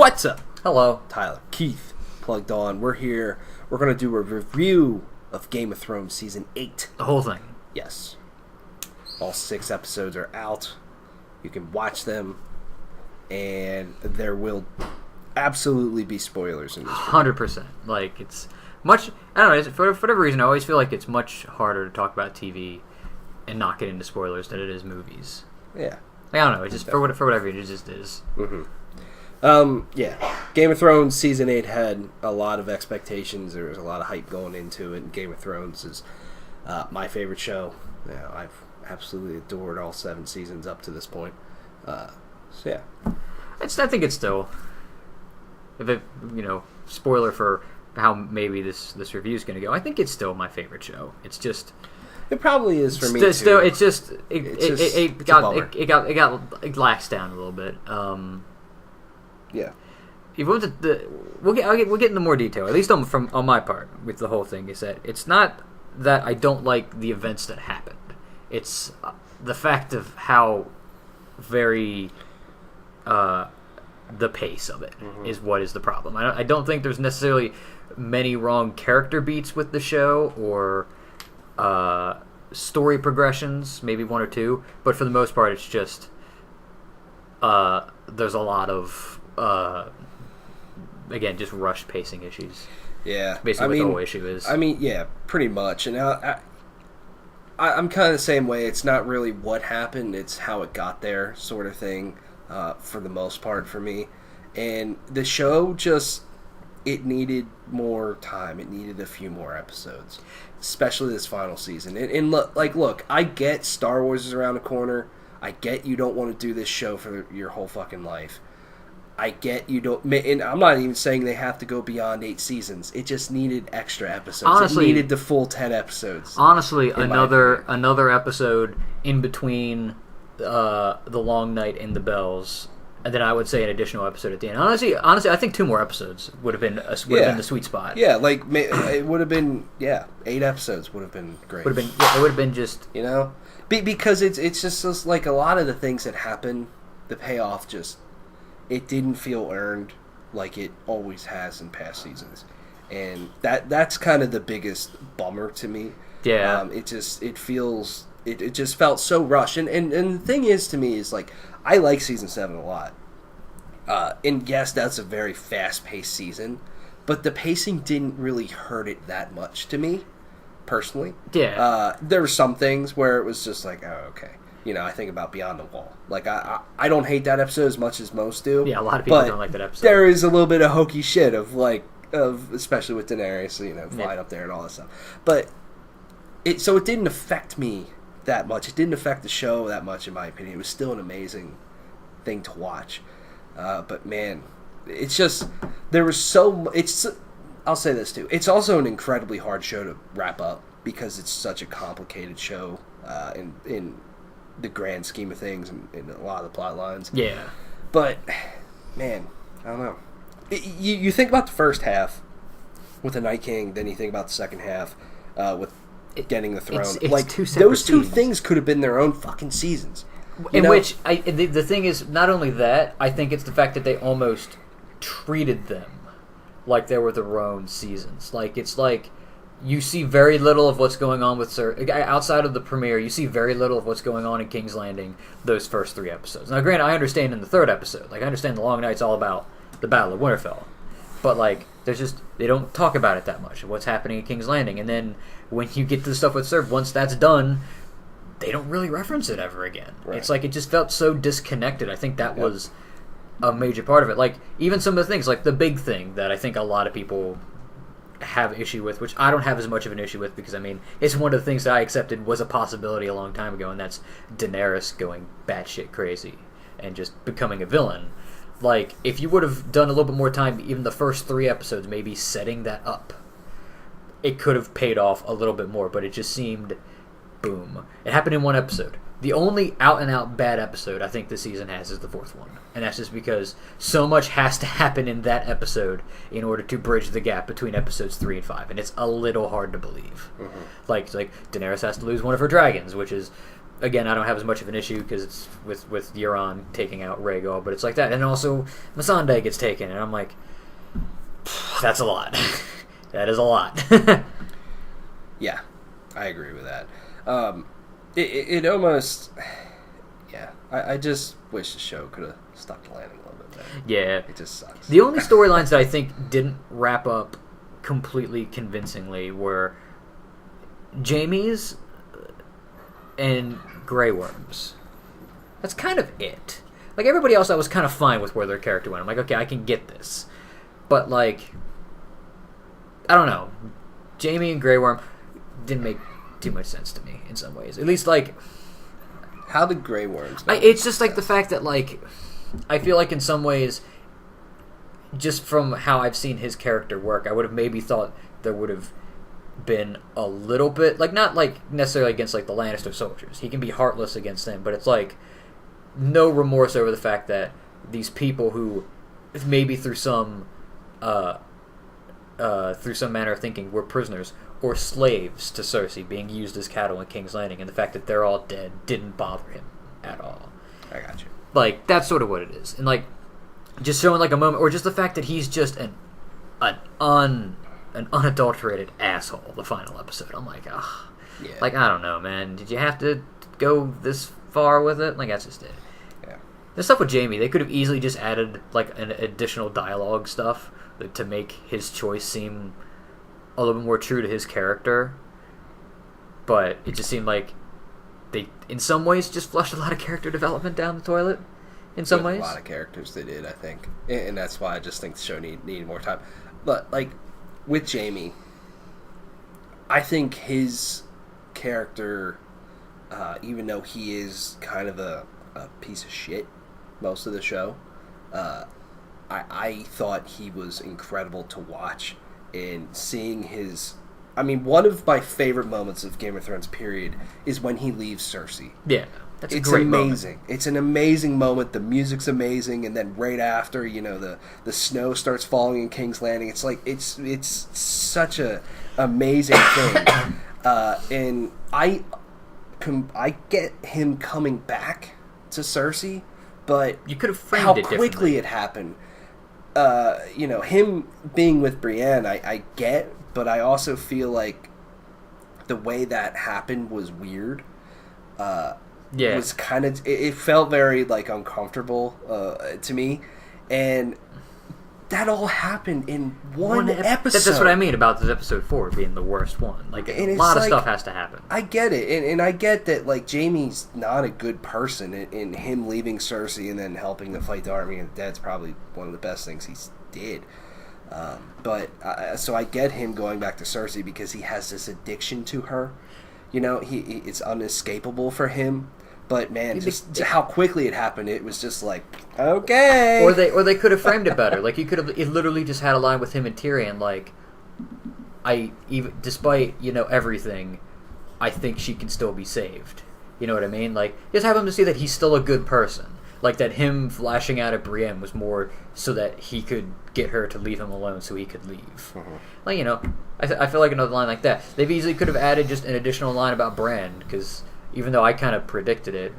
What's up? Hello. Tyler, Keith, Plugged On. We're here. We're going to do a review of Game of Thrones Season 8. The whole thing. Yes. All 6 episodes are out. You can watch them. And there will absolutely be spoilers in this. 100%. Like, it's much... I don't know. For whatever reason, I always feel like it's much harder to talk about TV and not get into spoilers than it is movies. Yeah. Like, I don't know. It just, for whatever reason, it just is. Mm-hmm. Yeah. Game of Thrones Season 8 had a lot of expectations. There was a lot of hype going into it. And Game of Thrones is my favorite show. You know, I've absolutely adored all 7 seasons up to this point. So, yeah. I think it's still... If it, spoiler for how maybe this review is going to go, I think it's still my favorite show. It's just... It probably is for me, too. Still, it laxed down a little bit. Yeah. We'll get into more detail, at least on my part with the whole thing. Is that it's not that I don't like the events that happened. It's the fact of how very the pace of it is what is the problem. I don't think there's necessarily many wrong character beats with the show or story progressions, maybe 1 or 2, but for the most part, it's just there's a lot of again, just rushed pacing issues. Yeah, basically what the whole issue is. Yeah, pretty much. And I'm kind of the same way. It's not really what happened; it's how it got there, sort of thing. For the most part, for me, and the show it needed more time. It needed a few more episodes, especially this final season. And look, I get Star Wars is around the corner. I get you don't want to do this show for your whole fucking life. I get you don't, and I'm not even saying they have to go beyond 8 seasons. It just needed extra episodes. Honestly, it needed the full 10 episodes. Honestly, another episode in between the Long Night and the Bells, and then I would say an additional episode at the end. Honestly, I think 2 more episodes would have been the sweet spot. Yeah, like it would have been 8 episodes would have been great. It would have been just because it's just like a lot of the things that happen, the payoff just. It didn't feel earned like it always has in past seasons. And that's kind of the biggest bummer to me. Yeah. It just felt so rushed. And the thing is to me is like I like season 7 a lot. And yes, that's a very fast-paced season, but the pacing didn't really hurt it that much to me, personally. Yeah. There were some things where it was just like, oh, okay. I think about Beyond the Wall. Like, I don't hate that episode as much as most do. Yeah, a lot of people don't like that episode. There is a little bit of hokey shit of especially with Daenerys, flying up there and all that stuff. But it didn't affect me that much. It didn't affect the show that much, in my opinion. It was still an amazing thing to watch. But man, it's just there was I'll say this too. It's also an incredibly hard show to wrap up because it's such a complicated show in the grand scheme of things and a lot of the plot lines. Yeah. But, man, I don't know. You think about the first half with the Night King, then you think about the second half with getting the throne. It's those two things could have been their own fucking seasons. The thing is, not only that, I think it's the fact that they almost treated them like they were their own seasons. Like, it's like... You see very little of what's going on with outside of the premiere. You see very little of what's going on in King's Landing those first 3 episodes. Now, granted, I understand in the 3rd episode. Like, I understand the Long Night's all about the Battle of Winterfell, but like, they don't talk about it that much. What's happening at King's Landing, and then when you get to the stuff with Serb, once that's done, they don't really reference it ever again. Right. It's like it just felt so disconnected. I think that was a major part of it. Like even some of the things, like the big thing that I think a lot of people have issue with, which I don't have as much of an issue with because it's one of the things that I accepted was a possibility a long time ago, and that's Daenerys going batshit crazy and just becoming a villain. Like, if you would have done a little bit more time, even the first 3 episodes, maybe setting that up, it could have paid off a little bit more, but it just seemed, boom. It happened in 1 episode. The only out-and-out bad episode I think this season has is the 4th one. And that's just because so much has to happen in that episode in order to bridge the gap between episodes 3 and 5. And it's a little hard to believe. Mm-hmm. Like Daenerys has to lose one of her dragons, which is again, I don't have as much of an issue because it's with Euron taking out Rhaegal, but it's like that. And also, Missandei gets taken, and I'm like, that's a lot. That is a lot. Yeah, I agree with that. It almost... Yeah, I just wish the show could have stuck the landing a little bit better. Yeah. It just sucks. The only storylines that I think didn't wrap up completely convincingly were Jaime's and Grey Worm's. That's kind of it. Like, everybody else, I was kind of fine with where their character went. I'm like, okay, I can get this. But, like, I don't know. Jaime and Grey Worm didn't make too much sense to me in some ways. At least, like... How did Grey Worms... It's just, like, the fact that, like... I feel like in some ways, just from how I've seen his character work, I would have maybe thought there would have been a little bit... Like, not, like, necessarily against, like, the Lannister soldiers. He can be heartless against them, but it's, like, no remorse over the fact that these people who, maybe through some manner of thinking, were prisoners or slaves to Cersei, being used as cattle in King's Landing, and the fact that they're all dead didn't bother him at all. I got you. Like, that's sort of what it is. And, like, just showing, like, a moment, or just the fact that he's just an unadulterated asshole, the final episode. I'm like, ugh. Yeah. Like, I don't know, man. Did you have to go this far with it? Like, that's just it. Yeah. The stuff with Jaime, they could have easily just added, like, an additional dialogue stuff to make his choice seem a little bit more true to his character. But it just seemed like they, in some ways, just flushed a lot of character development down the toilet. In some ways. A lot of characters they did, I think. And that's why I just think the show needed more time. But, like, with Jaime, I think his character, even though he is kind of a piece of shit most of the show, I thought he was incredible to watch. And seeing his... I mean, one of my favorite moments of Game of Thrones, period, is when he leaves Cersei. Yeah, that's a It's great amazing. moment. It's an amazing moment. The music's amazing, and then right after, you know, the snow starts falling in King's Landing. It's like it's such a amazing thing, and I get him coming back to Cersei, but You could have framed how it differently. quickly it happened. You know, him being with Brienne, I get, but I also feel like the way that happened was weird. Yeah. Was kind of... It felt very, like, uncomfortable to me. And that all happened in one episode. That's what I mean about this episode 4 being the worst one. Like, And a it's lot of like- stuff has to happen. I get it. And I get that, like, Jaime's not a good person. In him leaving Cersei and then helping to fight the army of the dead's probably one of the best things he did. So I get him going back to Cersei because he has this addiction to her. You know, it's unescapable for him. But man, just how quickly it happened, it was just like, okay. Or they could have framed it better. Like, you could have it literally just had a line with him and Tyrion, like, despite, you know, everything, I think she can still be saved. You know what I mean? Like, just have him to see that he's still a good person. Like, that him flashing out at Brienne was more so that he could get her to leave him alone so he could leave. Mm-hmm. Like, you know, I feel like another line like that. They've easily could have added just an additional line about Bran, because even though I kind of predicted it,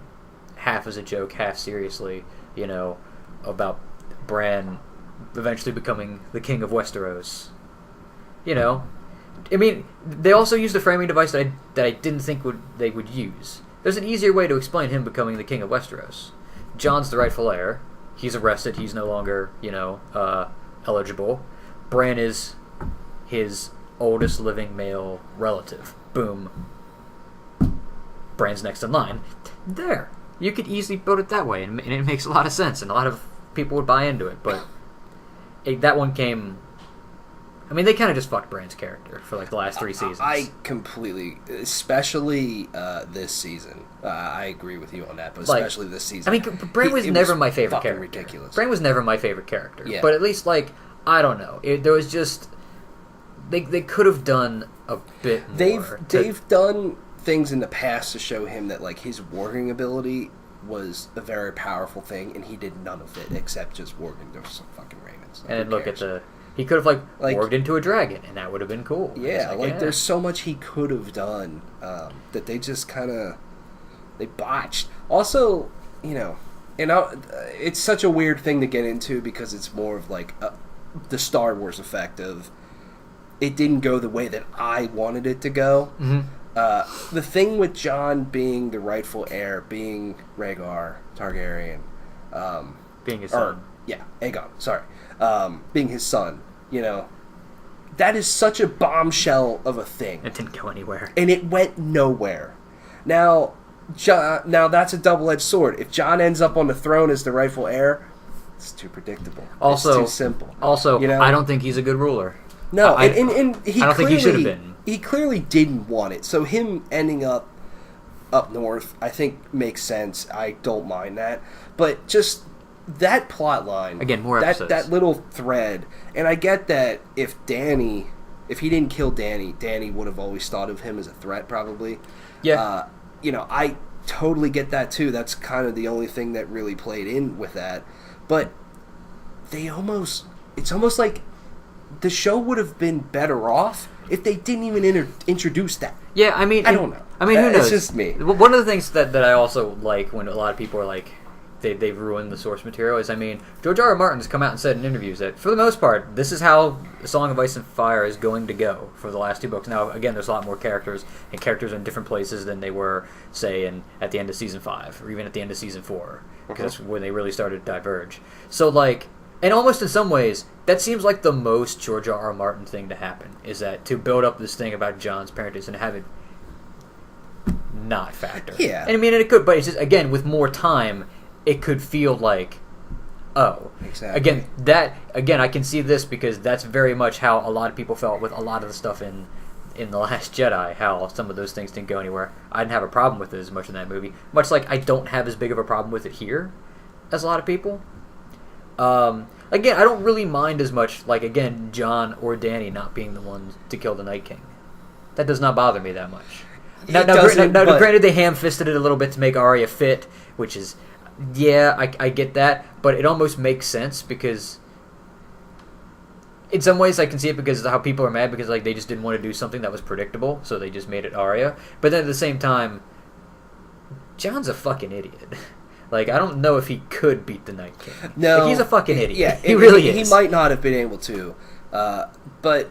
half as a joke, half seriously, you know, about Bran eventually becoming the king of Westeros. You know, I mean, they also used a framing device that I didn't think they would use. There's an easier way to explain him becoming the king of Westeros. Jon's the rightful heir. He's arrested. He's no longer, you know, eligible. Bran is his oldest living male relative. Boom. Bran's next in line. There. You could easily build it that way, and it makes a lot of sense, and a lot of people would buy into it, but that one came... I mean, they kind of just fucked Bran's character for, like, the last 3 seasons. I completely... Especially this season. I agree with you on that, but Like, especially this season. I mean, Bran was never my favorite fucking character. ridiculous. Bran was never my favorite character. Yeah. But at least, like, I don't know. There was just... They could have done a bit more. They've done things in the past to show him that, like, his warging ability was a very powerful thing, and he did none of it except just warging those some fucking ravens. And then look at the... He could have, like warged into a dragon, and that would have been cool. Yeah, like, there's so much he could have done that they just kind of They botched. Also, and it's such a weird thing to get into because it's more of like the Star Wars effect of it didn't go the way that I wanted it to go. Mm-hmm. The thing with Jon being the rightful heir, being Rhaegar Targaryen, being his son. Aegon. Sorry, being his son. That is such a bombshell of a thing. It didn't go anywhere, and it went nowhere. Now that's a double-edged sword. If Jon ends up on the throne as the rightful heir, it's too predictable. Also, it's too simple. Also, I don't think he's a good ruler. No, I don't think he should have been. He clearly didn't want it. So him ending up north, I think makes sense. I don't mind that. But just that plot line, again, more episodes. That little thread, and I get that if he didn't kill Dany would have always thought of him as a threat, probably. Yeah. I totally get that too. That's kind of the only thing that really played in with that. But it's almost like the show would have been better off if they didn't even introduce that. Yeah, I mean, I don't know. I mean, who knows? It's just me. One of the things that I also like when a lot of people are like, they've ruined the source material is, I mean, George R. R. Martin's come out and said in interviews that, for the most part, this is how A Song of Ice and Fire is going to go for the last 2 books. Now, again, there's a lot more characters, and characters are in different places than they were, say, at the end of Season 5, or even at the end of Season 4, because that's when they really started to diverge. So, like, and almost in some ways, that seems like the most George R. R. Martin thing to happen, is that to build up this thing about Jon's parentage and have it not factor. Yeah. And I mean, it could, but it's just, again, with more time, it could feel like, oh. Exactly. Again, I can see this because that's very much how a lot of people felt with a lot of the stuff in The Last Jedi, how some of those things didn't go anywhere. I didn't have a problem with it as much in that movie. Much like I don't have as big of a problem with it here as a lot of people. Again, I don't really mind as much, like, again, Jon or Dany not being the ones to kill the Night King. That does not bother me that much. Now, granted, they ham-fisted it a little bit to make Arya fit, which is, yeah, I get that, but it almost makes sense because in some ways I can see it because of how people are mad because, like, they just didn't want to do something that was predictable, so they just made it Arya. But then at the same time, Jon's a fucking idiot. Like, I don't know if he could beat the Night King. No. Like, he's a fucking idiot. Yeah, he really is. He might not have been able to. But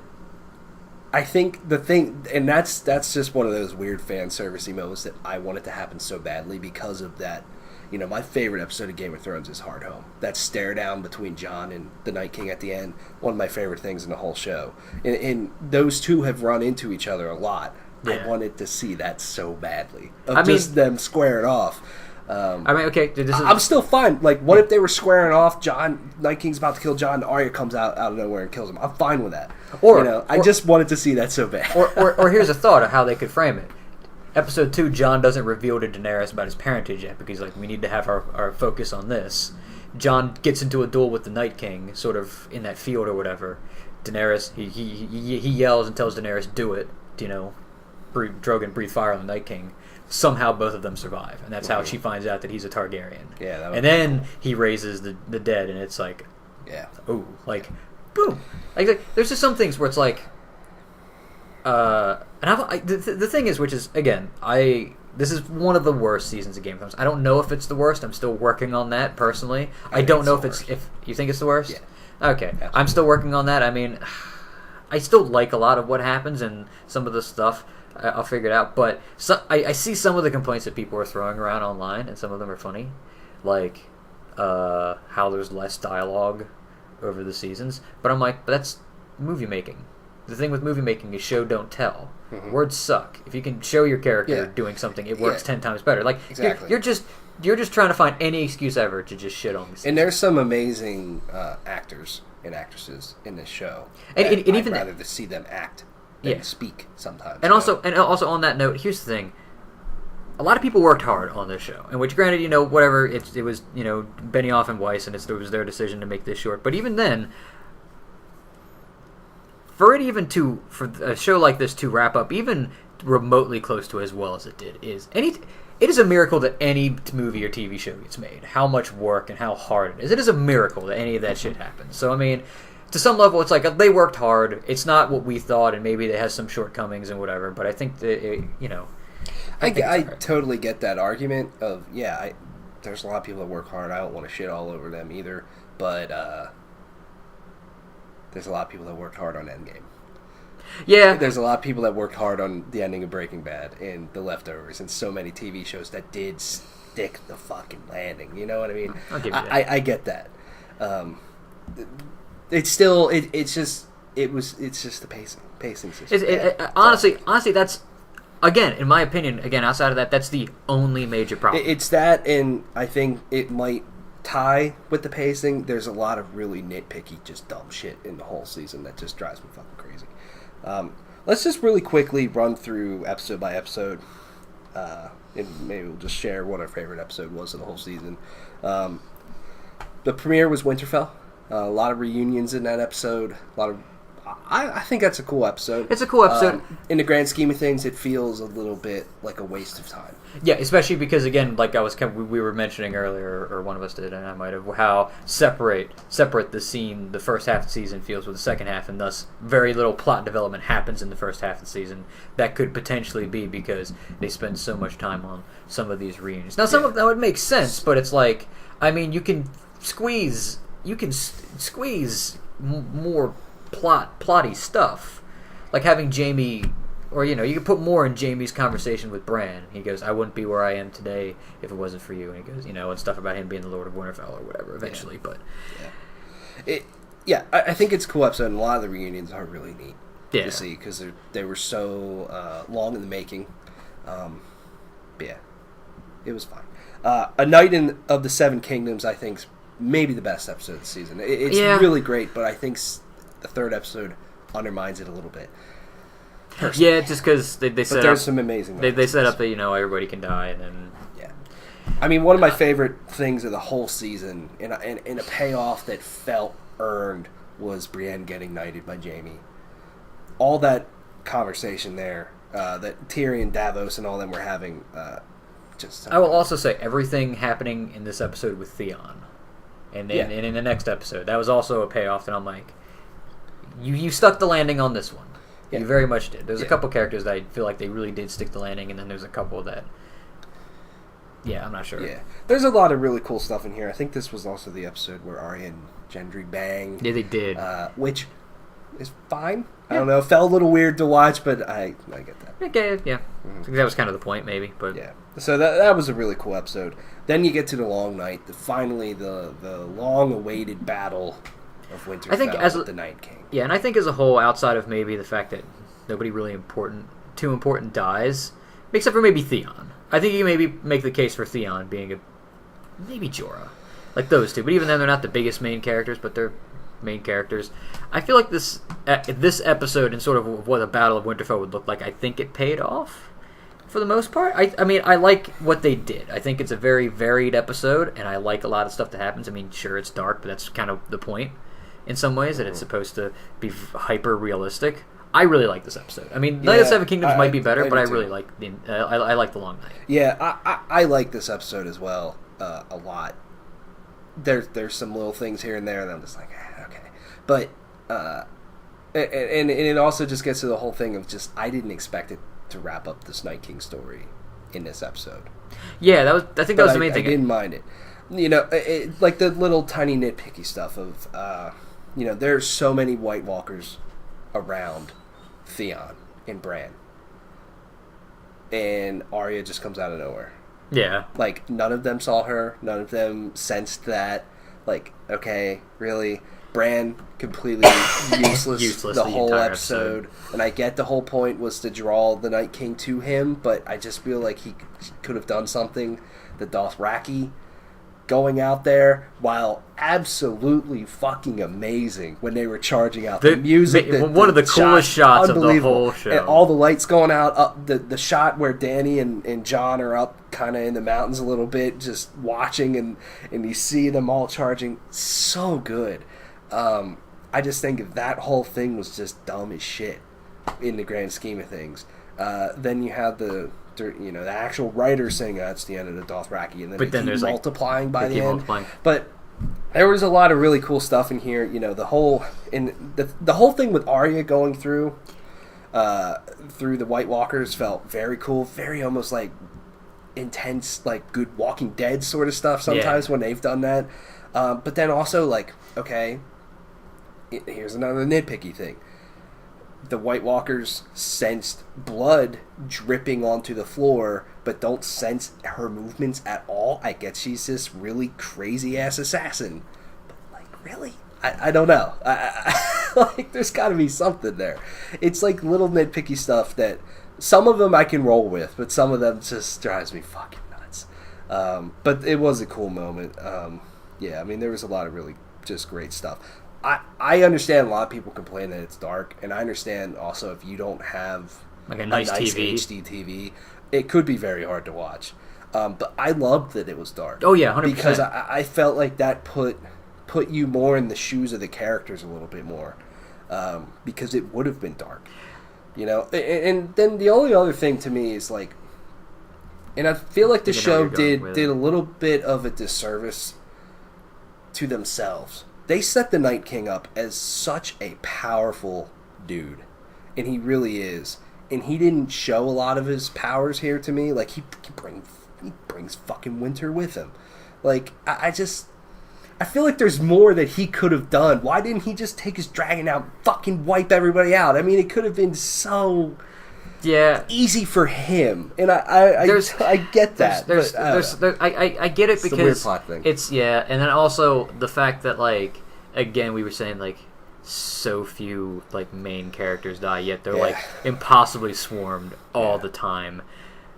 I think the thing, and that's just one of those weird fan servicey moments that I want it to happen so badly because of that. My favorite episode of Game of Thrones is Hardhome. That stare down between Jon and the Night King at the end, one of my favorite things in the whole show. And those two have run into each other a lot. Yeah. I wanted to see that so badly. Just them squaring off. Okay, I'm still fine. Like, what if they were squaring off? Night King's about to kill Jon, Arya comes out of nowhere and kills him. I'm fine with that. I just wanted to see that so bad. or here's a thought of how they could frame it. Episode 2, Jon doesn't reveal to Daenerys about his parentage yet because, like, we need to have our focus on this. Jon gets into a duel with the Night King, sort of in that field or whatever. Daenerys, he yells and tells Daenerys, do it. Drogon breathe fire on the Night King. Somehow both of them survive, and that's how she finds out that he's a Targaryen. Yeah, and then he raises the dead, and it's like, ooh, like, boom. Like there's just some things where it's like, and the thing is, which is again, this is one of the worst seasons of Game of Thrones. I don't know if it's the worst. I'm still working on that personally. I don't know if you think it's the worst. Yeah. Okay, Absolutely. I'm still working on that. I mean, I still like a lot of what happens and some of the stuff. I'll figure it out, but I see some of the complaints that people are throwing around online, and some of them are funny, like how there's less dialogue over the seasons. But I'm like, but that's movie making. The thing with movie making is show, don't tell. Mm-hmm. Words suck. If you can show your character doing something, it works 10 times better. Like, exactly. You're just trying to find any excuse ever to just shit on the season. And there's some amazing actors and actresses in this show. And I'd rather to see them act than speak sometimes. And also on that note, here's the thing. A lot of people worked hard on this show, and which, granted, whatever, it was, Benioff and Weiss, and it was their decision to make this short. But even then, for a show like this to wrap up even remotely close to as well as it did it is a miracle that any movie or TV show gets made. How much work and how hard it is. It is a miracle that any of that shit happens. So, I mean, to some level, it's like they worked hard. It's not what we thought, and maybe it has some shortcomings and whatever. But I think that I think it's alright. totally get that argument of, there's a lot of people that work hard. I don't want to shit all over them either. But there's a lot of people that worked hard on Endgame. Yeah. There's a lot of people that worked hard on the ending of Breaking Bad and The Leftovers and so many TV shows that did stick the fucking landing. You know what I mean? I'll give you that. I get that. It's still it's just the pacing system. Honestly, that's, again, in my opinion, outside of that, that's the only major problem. It's that, and I think it might tie with the pacing. There's a lot of really nitpicky, just dumb shit in the whole season that just drives me fucking crazy. Let's just really quickly run through episode by episode, and maybe we'll just share what our favorite episode was of the whole season. The premiere was Winterfell. A lot of reunions in that episode. I think that's a cool episode. It's a cool episode. In the grand scheme of things, it feels a little bit like a waste of time. Yeah, especially because, again, like we were mentioning earlier, or one of us did, and I might have, how separate the first half of the season feels with the second half, and thus very little plot development happens in the first half of the season. That could potentially be because they spend so much time on some of these reunions. Now, some of that would make sense, but it's like, I mean, you can squeeze more plotty stuff, like having Jamie, or you can put more in Jamie's conversation with Bran. He goes, "I wouldn't be where I am today if it wasn't for you," and he goes, and stuff about him being the Lord of Winterfell or whatever. Eventually, but I think it's a cool episode, and a lot of the reunions are really neat to see because they were so long in the making. It was fine. A Night of the Seven Kingdoms, I think, is maybe the best episode of the season. It's really great, but I think the third episode undermines it a little bit. Personally. Yeah, just because they set there's up some amazing. They set up that everybody can die, and then I mean, one of my favorite things of the whole season, and a payoff that felt earned, was Brienne getting knighted by Jaime. All that conversation there that Tyrion, Davos, and all them were having. I will also say everything happening in this episode with Theon, and in the next episode, that was also a payoff. And I'm like, you stuck the landing on this one. Yeah. You very much did. There's a couple characters that I feel like they really did stick the landing, and then there's a couple that, I'm not sure. Yeah, there's a lot of really cool stuff in here. I think this was also the episode where Arya and Gendry banged. Yeah, they did. Which is fine. I don't know. It felt a little weird to watch, but I get that. Okay, yeah. I think that was kind of the point, maybe. But yeah. So that was a really cool episode. Then you get to the Long Night. Finally, the long-awaited battle of Winterfell, I think with the Night King. Yeah, and I think as a whole, outside of maybe the fact that nobody really too important dies, except for maybe Theon. I think you maybe make the case for Theon being maybe Jorah, like those two. But even then, they're not the biggest main characters, but they're main characters. I feel like this episode and sort of what the Battle of Winterfell would look like, I think it paid off for the most part. I mean, I like what they did. I think it's a very varied episode, and I like a lot of stuff that happens. I mean, sure, it's dark, but that's kind of the point in some ways, that it's supposed to be hyper realistic. I really like this episode. I mean, Night of the Seven Kingdoms might be better, but I really like I like the Long Night. Yeah, I like this episode as well a lot. There's some little things here and there that I'm just like, okay, but and it also just gets to the whole thing of just, I didn't expect it to wrap up this Night King story in this episode. Yeah, I think that was the main thing. I didn't mind it. Like the little tiny nitpicky stuff of there's so many White Walkers around Theon and Bran, and Arya just comes out of nowhere. Yeah, like none of them saw her, none of them sensed that. Like, okay, really, Bran completely useless the whole episode. And I get the whole point was to draw the Night King to him, but I just feel like he could have done something. The Dothraki going out there, while absolutely fucking amazing when they were charging out, the music, one of the coolest shots of the whole show, and all the lights going out, up the shot where Dany and Jon are up kind of in the mountains a little bit, just watching, and you see them all charging. So good. I just think that whole thing was just dumb as shit in the grand scheme of things. Then you have the actual writer saying that's the end of the Dothraki, and then they keep multiplying by the end. But there was a lot of really cool stuff in here. The whole thing with Arya going through through the White Walkers felt very cool, very almost like intense, like good Walking Dead sort of stuff sometimes when they've done that. But then also, like, okay, here's another nitpicky thing. The White Walkers sensed blood dripping onto the floor, but don't sense her movements at all. I get she's this really crazy-ass assassin. But, like, really? I don't know. Like, there's got to be something there. It's, like, little nitpicky stuff that some of them I can roll with, but some of them just drives me fucking nuts. But it was a cool moment. Yeah, I mean, there was a lot of really just great stuff. I understand a lot of people complain that it's dark, and I understand also if you don't have like a nice TV. HD TV, it could be very hard to watch. But I loved that it was dark. Oh yeah, 100%. Because I felt like that put you more in the shoes of the characters a little bit more, because it would have been dark, you know. And then the only other thing to me is like, and I feel like the show did a little bit of a disservice to themselves. They set the Night King up as such a powerful dude, and he really is. And he didn't show a lot of his powers here to me. Like, he brings fucking winter with him. Like, I feel like there's more that he could have done. Why didn't he just take his dragon out and fucking wipe everybody out? I mean, it could have been so easy for him. And I get that. I get it because it's a weird plot thing. It's and then also the fact that, like, again, we were saying, like, so few, like, main characters die, yet they're like impossibly swarmed all the time.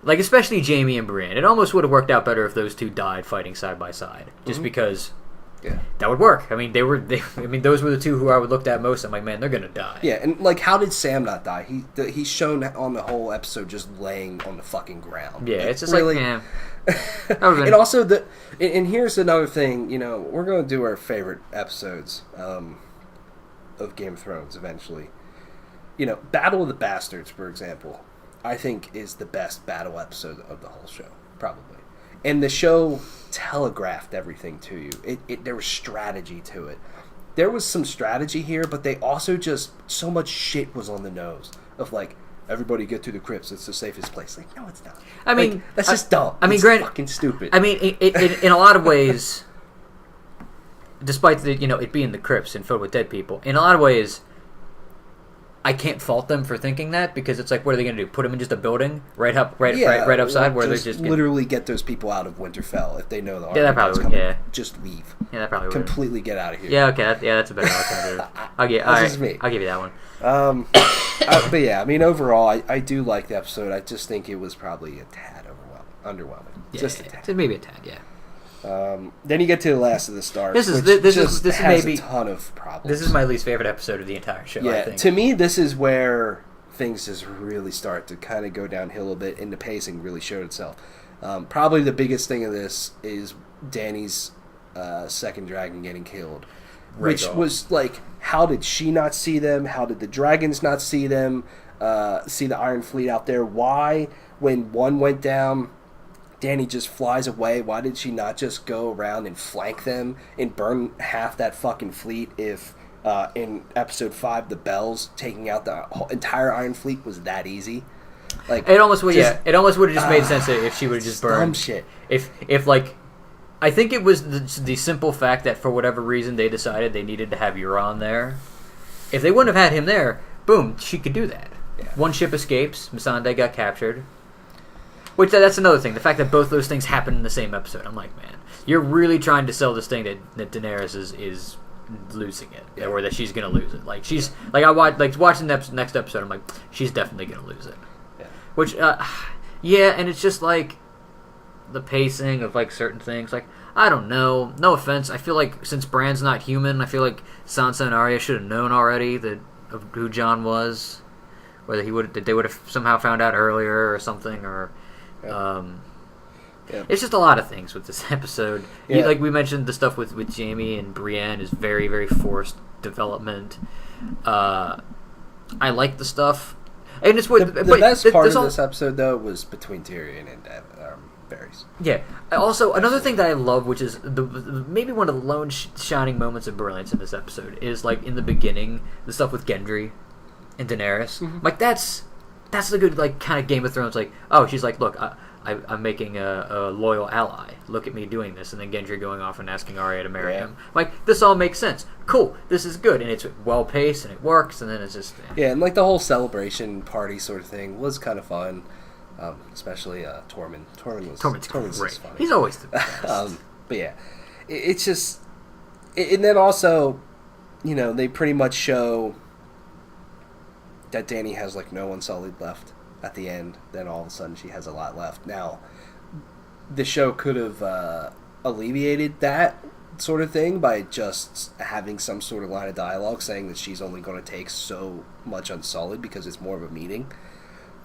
Like, especially Jaime and Brienne. It almost would have worked out better if those two died fighting side by side, just because that would work. I mean, those were the two who I would looked at most. I'm like, man, they're gonna die. Yeah, and like, how did Sam not die? He's shown on the whole episode just laying on the fucking ground. Yeah, like, it's just really? like, man. And also and here's another thing. You know, we're gonna do our favorite episodes of Game of Thrones eventually. You know, Battle of the Bastards, for example, I think is the best battle episode of the whole show, probably. And the show telegraphed everything to you. There was strategy to it. There was some strategy here, but they also just, so much shit was on the nose of like, everybody get to the crypts, it's the safest place. Like, no, it's not. I mean, like, that's just dumb. I mean, it's granted, fucking stupid. I mean, in a lot of ways, despite the, it being the crypts and filled with dead people, in a lot of ways, I can't fault them for thinking that, because it's like, what are they going to do? Put them in just a building right outside where they're just literally get those people out of Winterfell if they know the army that probably coming. would, just leave. Yeah, that probably would completely get out of here. Yeah, okay, that's a better alternative. I'll give you that one. But yeah, I mean, overall, I do like the episode. I just think it was probably a tad underwhelming. Yeah, just a tad. Maybe a tad, yeah. Then you get to the Last of the Stars. This is has maybe a ton of problems. This is my least favorite episode of the entire show. Yeah, I think. To me, this is where things just really start to kind of go downhill a bit, and the pacing really showed itself. Probably the biggest thing of this is Dany's second dragon getting killed, which was like, how did she not see them? How did the dragons not see them? See the Iron Fleet out there? Why, when one went down, Dany just flies away? Why did she not just go around and flank them and burn half that fucking fleet if in episode 5 the Bells taking out the entire Iron Fleet was that easy? Like, it almost would it almost would have just made sense if she would have just burned shit. If like, I think it was the simple fact that for whatever reason they decided they needed to have Euron there. If they wouldn't have had him there, boom, she could do that. Yeah. One ship escapes, Missandei got captured. Which, that's another thing. The fact that both those things happen in the same episode. I'm like, man, you're really trying to sell this thing that Daenerys is losing it, or that she's gonna lose it. Like, she's like, watching the next episode. I'm like, she's definitely gonna lose it. Yeah. Which, and it's just like the pacing of like certain things. Like, I don't know. No offense. I feel like since Bran's not human, I feel like Sansa and Arya should have known already of who Jon was, whether they would have somehow found out earlier or something, or. It's just a lot of things with this episode. Yeah. Like we mentioned, the stuff with Jaime and Brienne is very, very forced development. I like the stuff, and it's what the best part of this episode though was between Tyrion and Varys. Yeah. Also, another thing that I love, which is maybe one of the lone shining moments of brilliance in this episode, is like in the beginning, the stuff with Gendry. and Daenerys. Mm-hmm. Like that's the good like kind of Game of Thrones. Like she's like, look, I'm making a loyal ally. Look at me doing this, and then Gendry going off and asking Arya to marry him. Like this all makes sense. Cool, this is good, and it's well paced and it works. And then it's just and like the whole celebration party sort of thing was kind of fun. Especially Tormund. Tormund's great. just funny. He's always the best. But yeah, it's just, and then also, they pretty much show that Dany has like no Unsullied left at the end. Then all of a sudden she has a lot left. Now, the show could have alleviated that sort of thing by just having some sort of line of dialogue saying that she's only going to take so much Unsullied because it's more of a meeting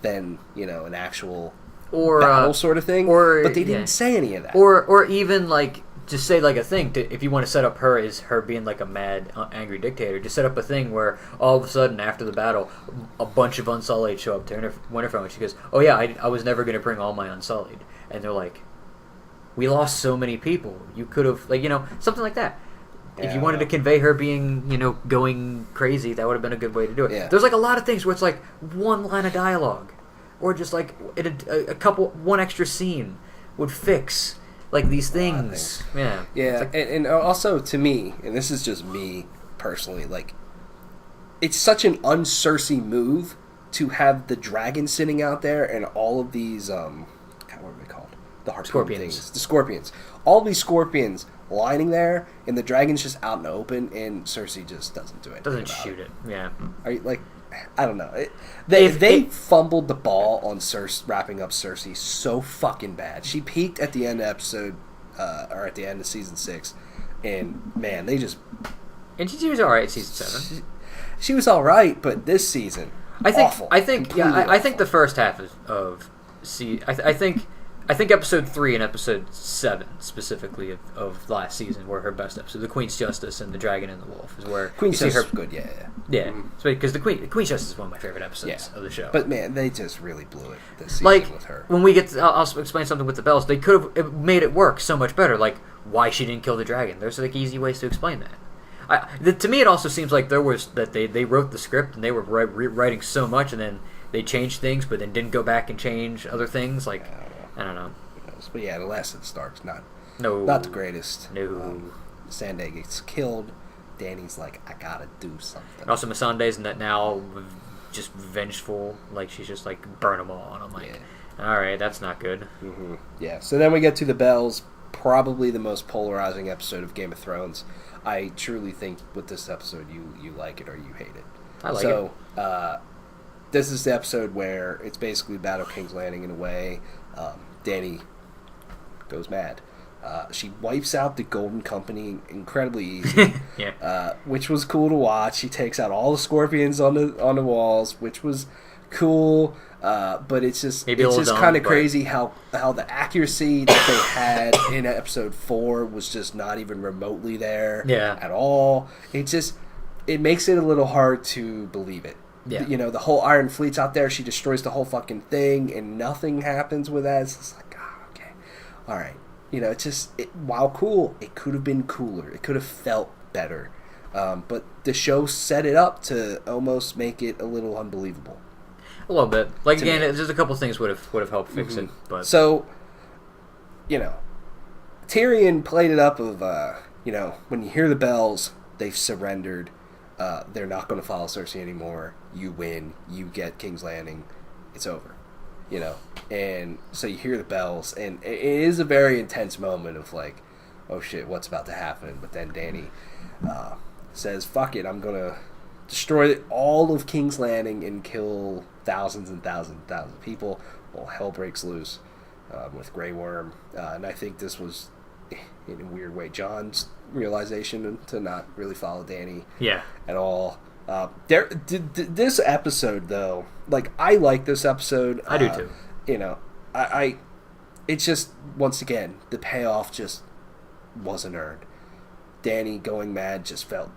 than an actual battle sort of thing. But they didn't say any of that. Or even like just say like a thing if you want to set up her as her being like a mad, angry dictator. Just set up a thing where all of a sudden after the battle, a bunch of Unsullied show up to Winterfell, and she goes, "Oh yeah, I was never going to bring all my Unsullied," and they're like, "We lost so many people. You could have something like that." If you wanted to convey her being, going crazy, that would have been a good way to do it. Yeah. There's like a lot of things where it's like one line of dialogue, or just like one extra scene would fix like these things. Yeah. Yeah, like, and also to me, and this is just me personally, like it's such an un-Cersei move to have the dragon sitting out there and all of these what are they called? The harpoon Scorpions. things. The scorpions. All these scorpions lining there, and the dragon's just out in the open, and Cersei just doesn't do anything. Doesn't shoot it. Yeah. Are you, like, I don't know. They fumbled the ball on wrapping up Cersei so fucking bad. She peaked at the end of episode, or at the end of season 6, and man, they just. And she was alright season 7. She was alright, but this season, awful. I think the first half of I think episode 3 and episode 7 specifically of last season were her best episodes. The Queen's Justice and the Dragon and the Wolf is where Queen's Justice is good. Yeah. Mm-hmm. Because the Queen's Justice is one of my favorite episodes of the show. But man, they just really blew it this season with her. When we get, I'll explain something with the bells. They could have made it work so much better. Like why she didn't kill the dragon. There's like easy ways to explain that. To me, it also seems like they wrote the script and they were writing so much, and then they changed things, but then didn't go back and change other things. Like I don't know. But yeah, the last of the Starks not the greatest. No. Missandei gets killed. Dany's like, I gotta do something. And also, Missandei's now just vengeful. Like she's just like burn them all, and I'm like, all right, that's not good. Mm-hmm. Yeah. So then we get to the bells. Probably the most polarizing episode of Game of Thrones. I truly think with this episode, you like it or you hate it. I like it. So, this is the episode where it's basically Battle of King's Landing in a way. Dany goes mad. She wipes out the Golden Company incredibly easy, which was cool to watch. She takes out all the scorpions on the walls, which was cool. But it's just kind of crazy how the accuracy that they had in episode 4 was just not even remotely there at all. It makes it a little hard to believe it. Yeah. The whole Iron Fleet's out there. She destroys the whole fucking thing, and nothing happens with that. It's just like, okay, all right. While cool, it could have been cooler. It could have felt better. But the show set it up to almost make it a little unbelievable. A little bit. Like again, there's a couple things would have helped fix it. But so, Tyrion played it up of when you hear the bells, they've surrendered. They're not going to follow Cersei anymore. You win. You get King's Landing. It's over. And so you hear the bells, and it is a very intense moment of like, oh shit, what's about to happen? But then Dany says, fuck it, I'm going to destroy all of King's Landing and kill thousands and thousands and thousands of people. Well, hell breaks loose with Grey Worm. And I think this was, in a weird way, Jon's realization to not really follow Dany at all. This episode, though, like, I like this episode. I do too. It's just, once again, the payoff just wasn't earned. Dany going mad just felt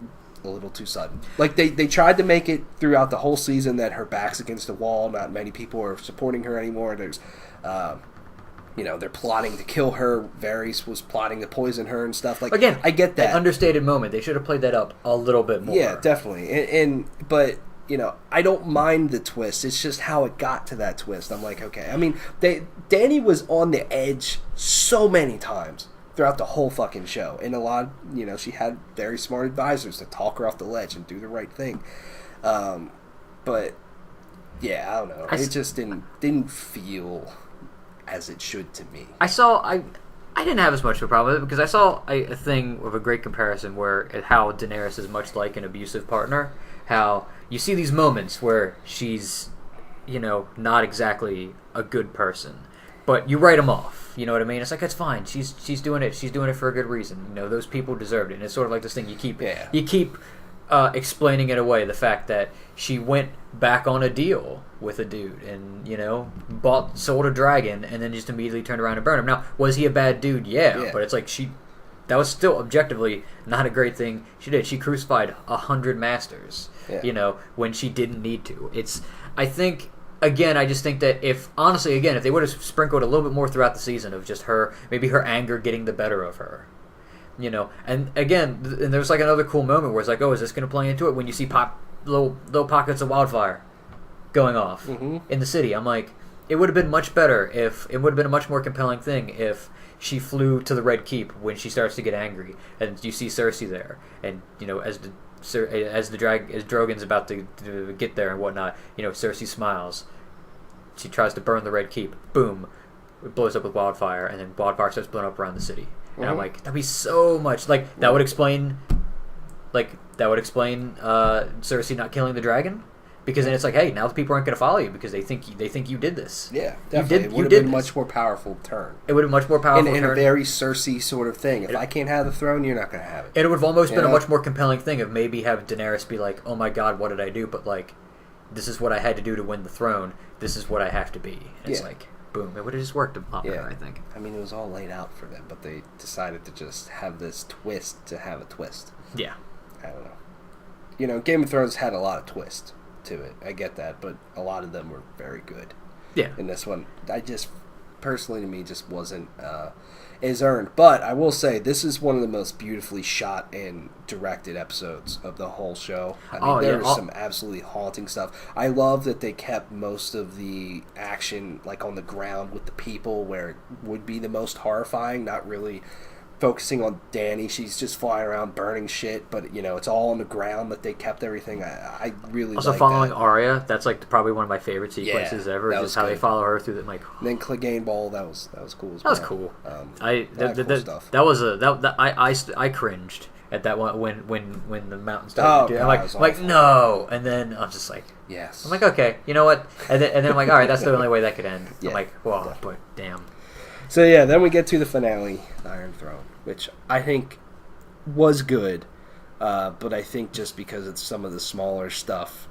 a little too sudden. Like, they tried to make it throughout the whole season that her back's against the wall, not many people are supporting her anymore. There's, they're plotting to kill her. Varys was plotting to poison her and stuff. Like, again, I get that. An understated moment. They should have played that up a little bit more. Yeah, definitely. But I don't mind the twist. It's just how it got to that twist. I'm like, okay. I mean, Dany was on the edge so many times throughout the whole fucking show. And a lot, she had very smart advisors to talk her off the ledge and do the right thing. But yeah, I don't know. It just didn't feel as it should to me. I didn't have as much of a problem with it because I saw a thing of a great comparison where how Daenerys is much like an abusive partner. How you see these moments where she's, not exactly a good person, but you write them off. You know what I mean? It's like, it's fine. She's doing it. She's doing it for a good reason. Those people deserved it. And it's sort of like this thing you keep explaining it away. The fact that she went back on a deal with a dude and sold a dragon and then just immediately turned around and burned him. Now, was he a bad dude? Yeah. But it's like that was still objectively not a great thing she did. She crucified 100 masters. When she didn't need to. I just think that if they would have sprinkled a little bit more throughout the season of just maybe her anger getting the better of her, and again, and there's like another cool moment where it's like, oh, is this going to play into it when you see little pockets of wildfire going off in the city? I'm like, it would have been much better it would have been a much more compelling thing if she flew to the Red Keep when she starts to get angry, and you see Cersei there, and as Drogon's about to get there and whatnot, Cersei smiles. She tries to burn the Red Keep. Boom, it blows up with wildfire, and then wildfire starts blowing up around the city. And I'm like, that'd be so much that would explain, Cersei not killing the dragon. Because then it's like, hey, now the people aren't going to follow you because they think you did this. Yeah, definitely. It would have been a much more powerful turn. It would have been much more powerful in a very Cersei sort of thing. If I can't have the throne, you're not going to have it. And it would have almost been a much more compelling thing of maybe have Daenerys be like, oh my god, what did I do? But this is what I had to do to win the throne. This is what I have to be. And it's like, boom. It would have just worked a lot better, I think. I mean, it was all laid out for them, but they decided to just have this twist to have a twist. Yeah. I don't know. Game of Thrones had a lot of twists to it. I get that, but a lot of them were very good. Yeah. In this one, personally to me, just wasn't as earned. But I will say, this is one of the most beautifully shot and directed episodes of the whole show. I mean, there's some absolutely haunting stuff. I love that they kept most of the action on the ground with the people where it would be the most horrifying, not really focusing on Dany. She's just flying around burning shit, but it's all on the ground that they kept everything. I really also like following that. Arya. That's probably one of my favorite sequences ever. Just how they follow her through the And then Clegane Bowl. That was cool as well. That was cool. Cool stuff. That was I cringed at that one when the mountain started. I'm like no, and then I'm just like yes. I'm like, okay, you know what? And then I'm like, all right, that's the only way that could end. Yeah, I'm like, well, but damn. So yeah, then we get to the finale, the Iron Throne, which I think was good, but I think just because it's some of the smaller stuff,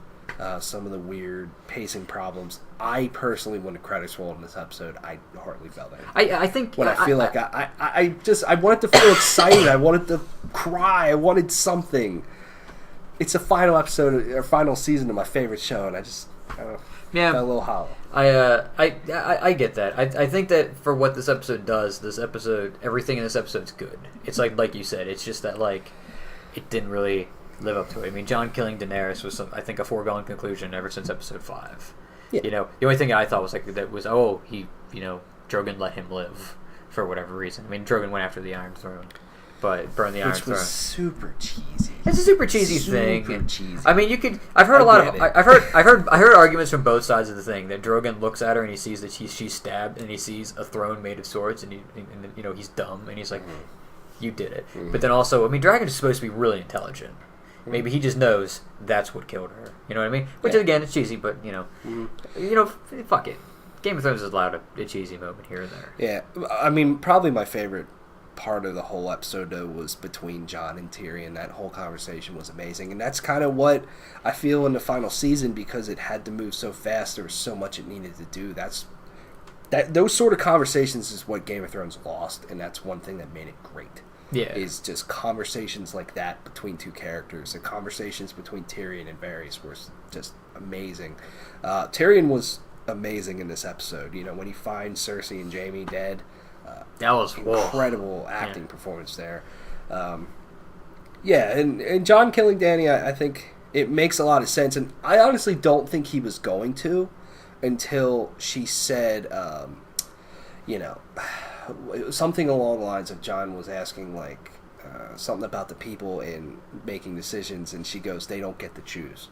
some of the weird pacing problems, I personally, when the credits rolled in this episode, I hardly felt it. I think when I feel like I wanted to feel excited, I wanted to cry, I wanted something. It's a final episode or final season of my favorite show, and I don't know, felt a little hollow. I get that. I think that for what this episode does, everything in this episode's good. It's like you said, it's just that it didn't really live up to it. I mean, Jon killing Daenerys was I think a foregone conclusion ever since episode 5. Yeah. The only thing I thought was Drogon let him live for whatever reason. I mean, Drogon went after the Iron Throne, but burned the Iron Throne. Which was super cheesy. It's a super cheesy thing. Super cheesy. I mean, I've heard I heard arguments from both sides of the thing that Drogon looks at her and he sees that she's stabbed and he sees a throne made of swords and he's dumb and he's like, you did it. But then also, I mean, Dragon is supposed to be really intelligent. Maybe he just knows that's what killed her. You know what I mean? Which again, it's cheesy, but fuck it. Game of Thrones is allowed a cheesy moment here and there. Yeah, I mean, probably my favorite part of the whole episode though was between Jon and Tyrion. That whole conversation was amazing, and that's kind of what I feel in the final season, because it had to move so fast. There was so much it needed to do. Those sort of conversations is what Game of Thrones lost, and that's one thing that made it great. Yeah, is just conversations like that between two characters. The conversations between Tyrion and Varys were just amazing. Tyrion was amazing in this episode. When he finds Cersei and Jaime dead. That was incredible acting performance there. And Jon killing Dany, I think it makes a lot of sense, and I honestly don't think he was going to until she said, you know, something along the lines of John was asking, like, something about the people in making decisions, and she goes, they don't get to choose,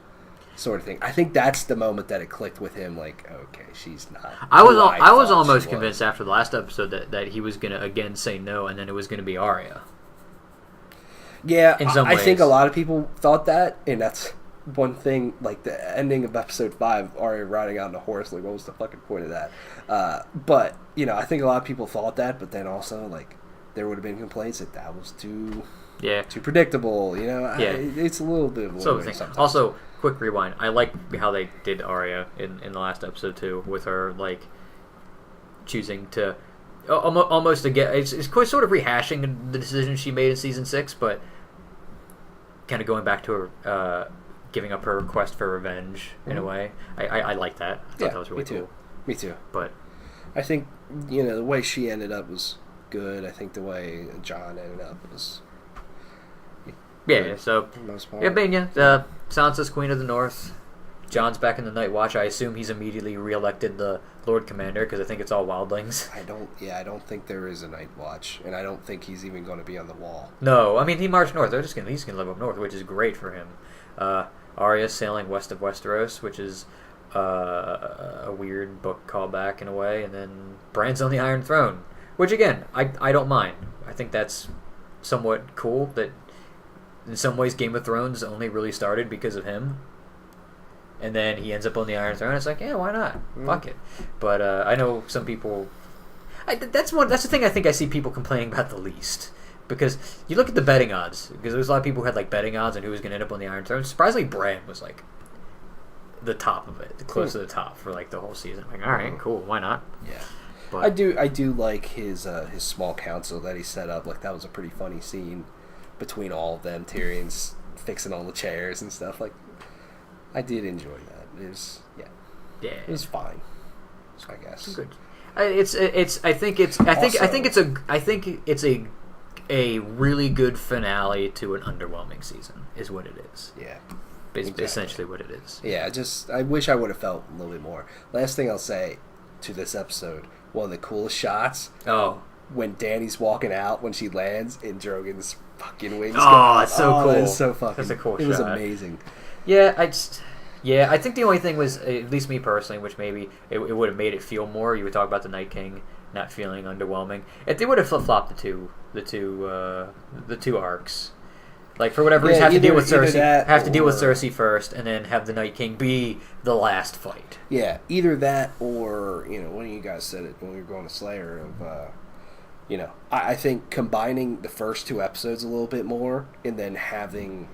sort of thing. I think that's the moment that it clicked with him, like, okay, she's not. I was almost convinced after the last episode that he was going to again say no, and then it was going to be Arya. Yeah, in some I ways. think a lot of people thought that, and that's one thing, like the ending of episode 5, Arya riding out on a horse, like, what was the fucking point of that? But, you know, I think a lot of people thought that, but then also, like, there would have been complaints that was too predictable, you know? Yeah. It's a little bit of a So also, quick rewind, I like how they did Arya in the last episode too, with her, like, choosing to almost again, it's sort of rehashing the decision she made in season 6, but kind of going back to her giving up her request for revenge in a way. I like that. I thought that was really cool. Me too. But I think, you know, the way she ended up was good. I think the way John ended up was yeah. So for the most part. yeah, Sansa's Queen of the North. John's back in the Night Watch. I assume he's immediately reelected the Lord Commander because I think it's all wildlings. I don't think there is a Night Watch, and I don't think he's even going to be on the wall. No, I mean he marched north. He's gonna live up north, which is great for him. Arya's sailing west of Westeros, which is a weird book callback in a way, and then Bran's on the Iron Throne, which again I don't mind. I think that's somewhat cool. That in some ways Game of Thrones only really started because of him. And then he ends up on the Iron Throne. It's like, yeah, why not? Fuck it. But I know some people. That's the thing I think I see people complaining about the least, because you look at the betting odds. Because there's a lot of people who had like betting odds on who was going to end up on the Iron Throne. Surprisingly, Bran was like the top of it, close to the top for like the whole season. I'm like, all right, cool, why not? Yeah. But I do like his small council that he set up. Like, that was a pretty funny scene between all of them. Tyrion's fixing all the chairs and stuff. Like, I did enjoy that. It was it was fine, I guess. Good. I think it's a really good finale to an underwhelming season is what it is. Yeah. Exactly. Essentially what it is. Yeah, I wish I would have felt a little bit more. Last thing I'll say to this episode, one of the coolest shots. Oh. When Dany's walking out, when she lands, and Drogon's fucking wings. Oh, it's so cool. It's so fucking. That's a cool shot. It was amazing. Yeah, I think the only thing was, at least me personally, which maybe it would have made it feel more. You would talk about the Night King not feeling underwhelming. If they would have flip flopped the two arcs. Like, for whatever reason, have to deal with Cersei first, and then have the Night King be the last fight. Yeah, either that or, you know, one of you guys said it when we were going to Slayer of, you know, I think combining the first 2 episodes a little bit more, and then having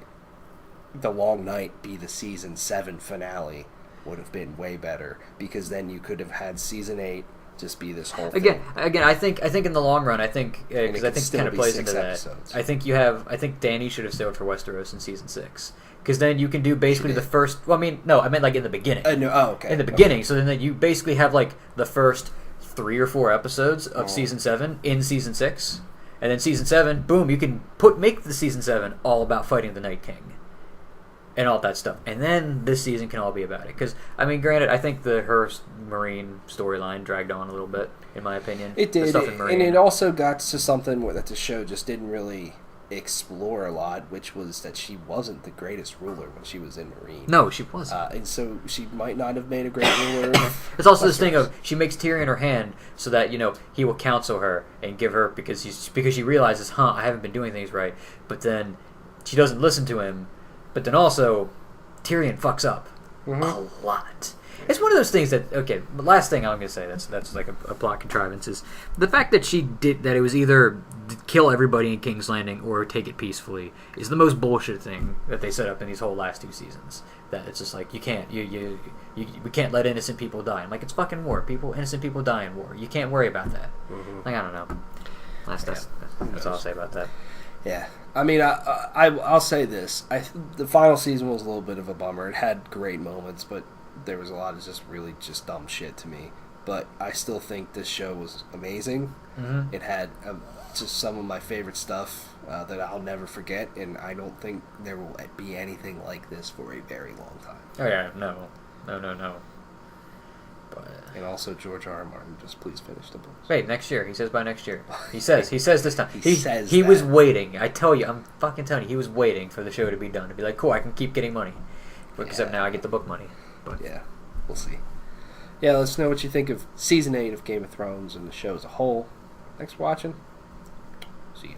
the Long Night be the season 7 finale would have been way better, because then you could have had season 8 just be this whole thing. Again, I think in the long run, I think because I think it kind of plays into episodes. that. I think Dany should have sailed for Westeros in season 6, because then you can do basically the first. Well, I meant like in the beginning. Okay. In the beginning, so then you basically have like the first 3 or 4 episodes of season 7 in season 6, and then season 7, boom, you can make the season 7 all about fighting the Night King. And all that stuff, and then this season can all be about it. Because granted, I think her Marine storyline dragged on a little bit, in my opinion. It did, and it also got to something that the show just didn't really explore a lot, which was that she wasn't the greatest ruler when she was in Marine. No, she wasn't, and so she might not have made a great ruler. It's also this thing of she makes Tyrion her hand so that he will counsel her and give her because she realizes, I haven't been doing things right, but then she doesn't listen to him. But then also, Tyrion fucks up a lot. It's one of those things that, okay, the last thing I'm going to say that's like a plot contrivance is the fact that she did that it was either kill everybody in King's Landing or take it peacefully is the most bullshit thing that they set up in these whole last 2 seasons. That it's just like, we can't let innocent people die. I'm like, it's fucking war. Innocent people die in war. You can't worry about that. Like, I don't know. That's all I'll say about that. Yeah, I'll say this. The final season was a little bit of a bummer. It had great moments, but there was a lot of just really just dumb shit to me but I still think this show was amazing. Mm-hmm. It had just some of my favorite stuff that I'll never forget, and I don't think there will be anything like this for a very long time. Oh yeah, no. But And also, George R. R. Martin, just please finish the books. wait, next year. He says by next year. He says this time. He says he that. was waiting. I tell you, I'm fucking telling you, he was waiting for the show to be done to be like, cool, I can keep getting money. Except now I get the book money. But Yeah, we'll see. Yeah, let us know what you think of Season 8 of Game of Thrones and the show as a whole. Thanks for watching. See you.